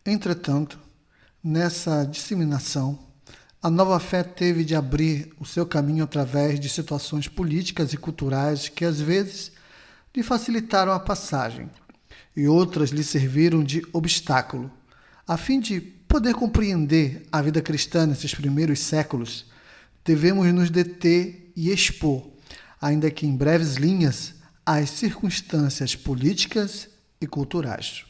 Entretanto, nessa disseminação, a nova fé teve de abrir o seu caminho através de situações políticas e culturais que às vezes lhe facilitaram a passagem e outras lhe serviram de obstáculo. A fim de poder compreender a vida cristã nesses primeiros séculos, devemos nos deter e expor, ainda que em breves linhas, as circunstâncias políticas e culturais.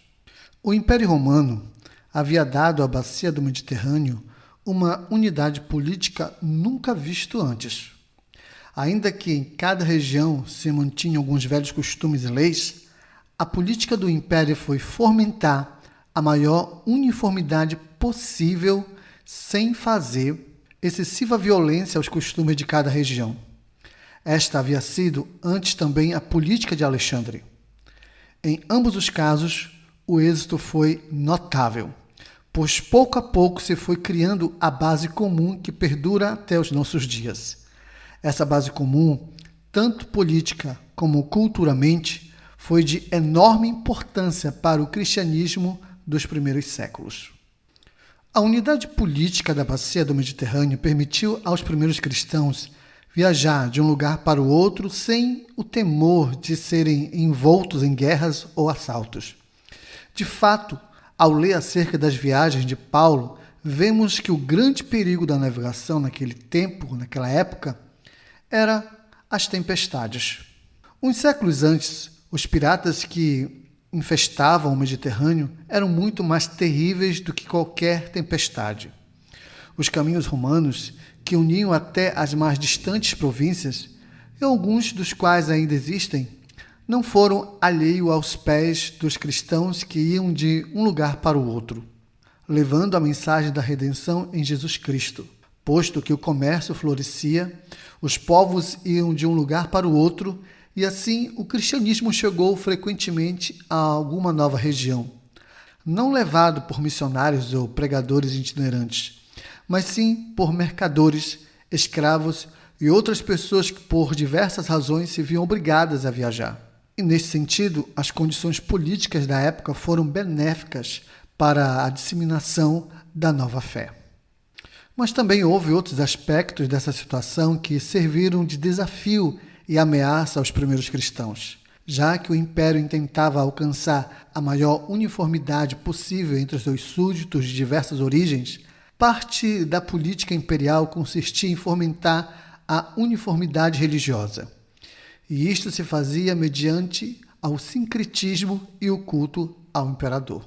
O Império Romano havia dado à bacia do Mediterrâneo uma unidade política nunca vista antes. Ainda que em cada região se mantinham alguns velhos costumes e leis, a política do Império foi fomentar a maior uniformidade possível sem fazer excessiva violência aos costumes de cada região. Esta havia sido antes também a política de Alexandre. Em ambos os casos, o êxito foi notável, pois pouco a pouco se foi criando a base comum que perdura até os nossos dias. Essa base comum, tanto política como culturalmente, foi de enorme importância para o cristianismo dos primeiros séculos. A unidade política da bacia do Mediterrâneo permitiu aos primeiros cristãos viajar de um lugar para o outro sem o temor de serem envoltos em guerras ou assaltos. De fato, ao ler acerca das viagens de Paulo, vemos que o grande perigo da navegação naquele tempo, naquela época, era as tempestades. Uns séculos antes, os piratas que infestavam o Mediterrâneo eram muito mais terríveis do que qualquer tempestade. Os caminhos romanos, que uniam até as mais distantes províncias, e alguns dos quais ainda existem, não foram alheios aos pés dos cristãos que iam de um lugar para o outro, levando a mensagem da redenção em Jesus Cristo. Posto que o comércio florescia, os povos iam de um lugar para o outro, e assim o cristianismo chegou frequentemente a alguma nova região, não levado por missionários ou pregadores itinerantes, mas sim por mercadores, escravos e outras pessoas que por diversas razões se viam obrigadas a viajar. E nesse sentido, as condições políticas da época foram benéficas para a disseminação da nova fé. Mas também houve outros aspectos dessa situação que serviram de desafio e ameaça aos primeiros cristãos. Já que o Império tentava alcançar a maior uniformidade possível entre os seus súditos de diversas origens, parte da política imperial consistia em fomentar a uniformidade religiosa. E isto se fazia mediante ao sincretismo e o culto ao imperador.